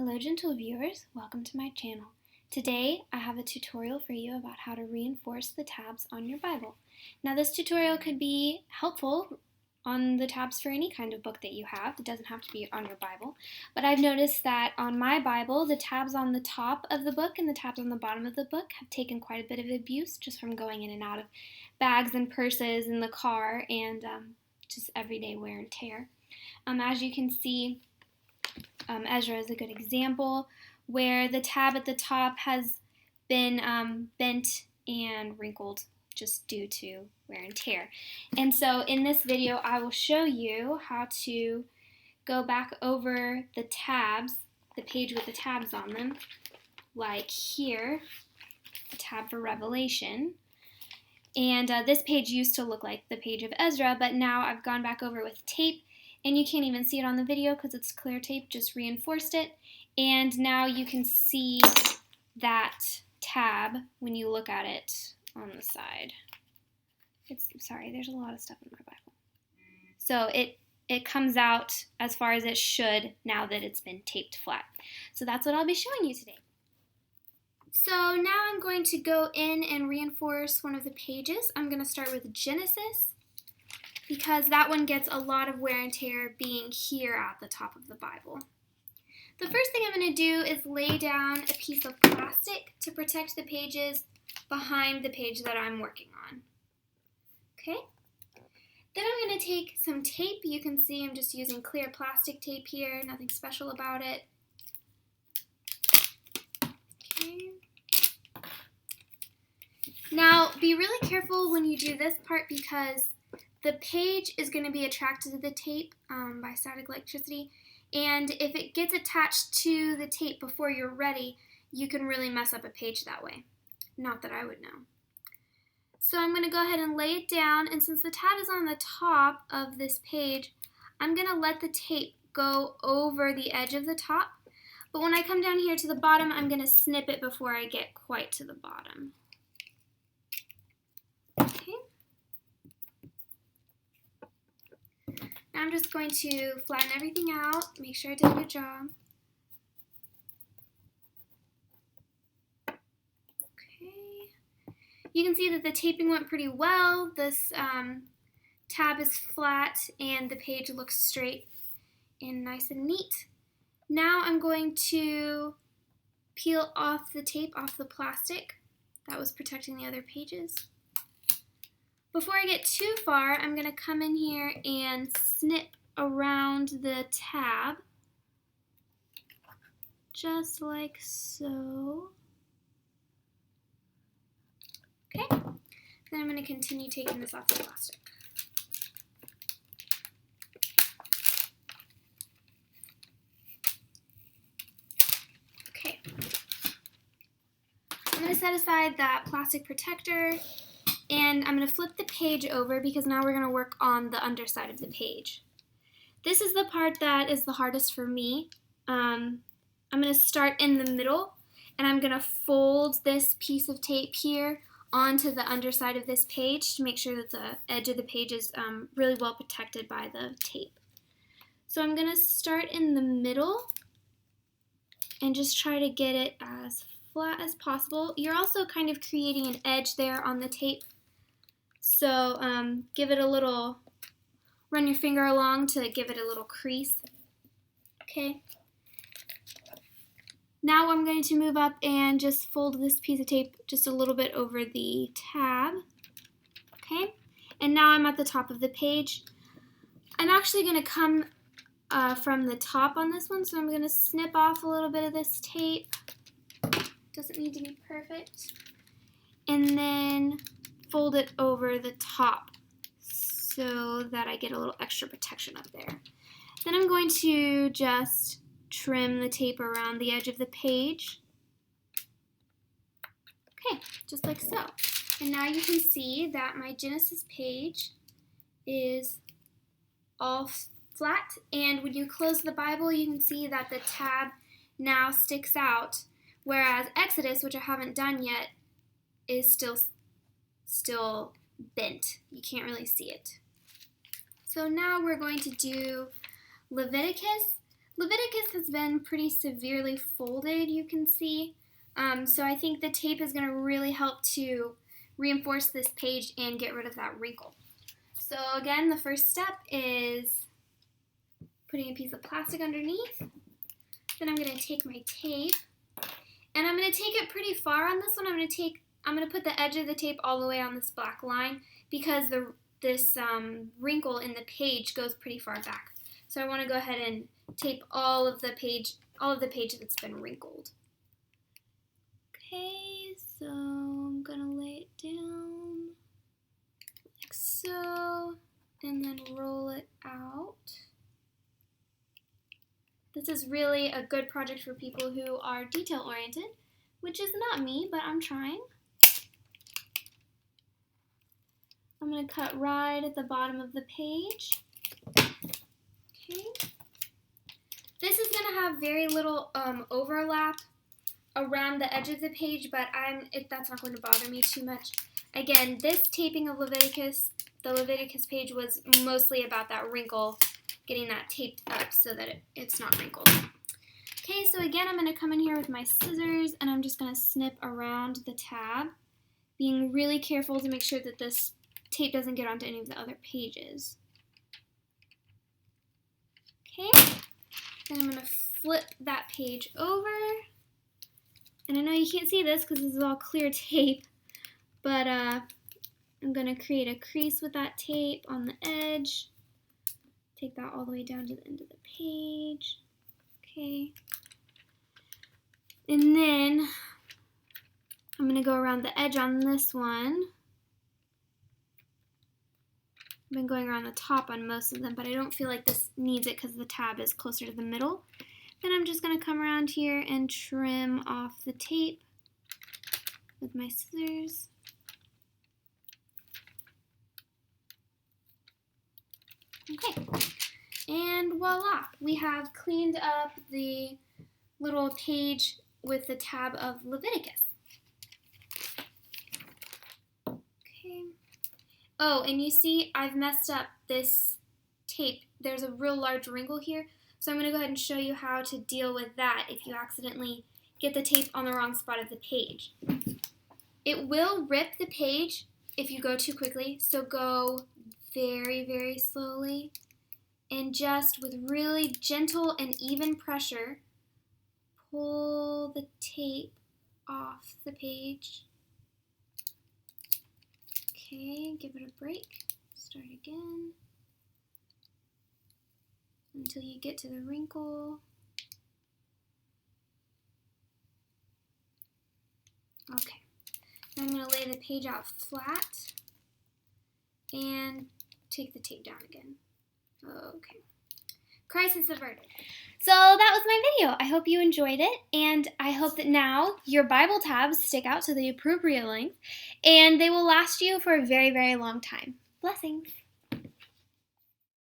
Hello gentle viewers, welcome to my channel. Today I have a tutorial for you about how to reinforce the tabs on your Bible. Now this tutorial could be helpful on the tabs for any kind of book that you have. It doesn't have to be on your Bible, but I've noticed that on my Bible the tabs on the top of the book and the tabs on the bottom of the book have taken quite a bit of abuse just from going in and out of bags and purses in the car and just everyday wear and tear. As you can see, Ezra is a good example where the tab at the top has been bent and wrinkled just due to wear and tear. And so in this video I will show you how to go back over the tabs, the page with the tabs on them, like here, the tab for Revelation. And this page used to look like the page of Ezra, but now I've gone back over with tape. And you can't even see it on the video because it's clear tape, just reinforced it. And now you can see that tab when you look at it on the side. Sorry, there's a lot of stuff in my Bible. So it comes out as far as it should now that it's been taped flat. So that's what I'll be showing you today. So now I'm going to go in and reinforce one of the pages. I'm going to start with Genesis, because that one gets a lot of wear and tear being here at the top of the Bible. The first thing I'm going to do is lay down a piece of plastic to protect the pages behind the page that I'm working on. Okay? Then I'm going to take some tape. You can see I'm just using clear plastic tape here, nothing special about it. Okay. Now, be really careful when you do this part because the page is going to be attracted to the tape by static electricity, and if it gets attached to the tape before you're ready, you can really mess up a page that way. Not that I would know. So I'm going to go ahead and lay it down, and since the tab is on the top of this page, I'm going to let the tape go over the edge of the top, but when I come down here to the bottom, I'm going to snip it before I get quite to the bottom. Okay. Now I'm just going to flatten everything out, make sure I did a good job. Okay. You can see that the taping went pretty well. This tab is flat and the page looks straight and nice and neat. Now I'm going to peel off the tape off the plastic that was protecting the other pages. Before I get too far, I'm going to come in here and snip around the tab, just like so. Okay, then I'm going to continue taking this off the plastic. Okay, I'm going to set aside that plastic protector. And I'm going to flip the page over because now we're going to work on the underside of the page. This is the part that is the hardest for me. I'm going to start in the middle and I'm going to fold this piece of tape here onto the underside of this page to make sure that the edge of the page is really well protected by the tape. So I'm going to start in the middle and just try to get it as flat as possible. You're also kind of creating an edge there on the tape. So give it a little, run your finger along to give it a little crease. Okay. Now I'm going to move up and just fold this piece of tape just a little bit over the tab. Okay. And now I'm at the top of the page. I'm actually going to come from the top on this one, so I'm going to snip off a little bit of this tape. Doesn't need to be perfect. And then fold it over the top so that I get a little extra protection up there. Then I'm going to just trim the tape around the edge of the page. Okay, just like so. And now you can see that my Genesis page is all flat, and when you close the Bible you can see that the tab now sticks out, whereas Exodus, which I haven't done yet, is still bent. You can't really see it. So now we're going to do Leviticus. Leviticus has been pretty severely folded, you can see. So I think the tape is going to really help to reinforce this page and get rid of that wrinkle. So again, the first step is putting a piece of plastic underneath. Then I'm going to take my tape, and I'm going to take it pretty far on this one. I'm going to put the edge of the tape all the way on this black line because this wrinkle in the page goes pretty far back. So I want to go ahead and tape all of the page that's been wrinkled. Okay, so I'm going to lay it down like so, and then roll it out. This is really a good project for people who are detail-oriented, which is not me, but I'm trying. I'm going to cut right at the bottom of the page. Okay. This is going to have very little overlap around the edge of the page, but that's not going to bother me too much. Again, this taping of Leviticus, the Leviticus page, was mostly about that wrinkle, getting that taped up so that it's not wrinkled. Okay, so again, I'm going to come in here with my scissors, and I'm just going to snip around the tab, being really careful to make sure that this tape doesn't get onto any of the other pages. Okay, then I'm going to flip that page over. And I know you can't see this because this is all clear tape, but I'm going to create a crease with that tape on the edge. Take that all the way down to the end of the page. Okay. And then I'm going to go around the edge on this one. I've been going around the top on most of them, but I don't feel like this needs it because the tab is closer to the middle. Then I'm just going to come around here and trim off the tape with my scissors. Okay, and voila, we have cleaned up the little page with the tab of Leviticus. Okay. Oh, and you see I've messed up this tape. There's a real large wrinkle here. So I'm going to go ahead and show you how to deal with that if you accidentally get the tape on the wrong spot of the page. It will rip the page if you go too quickly, so go very, very slowly and just with really gentle and even pressure, pull the tape off the page. Okay, give it a break. Start again. Until you get to the wrinkle. Okay, now I'm going to lay the page out flat and take the tape down again. Okay, crisis averted. So that was my video. I hope you enjoyed it, and I hope that now your Bible tabs stick out to the appropriate length, and they will last you for a very, very long time. Blessings.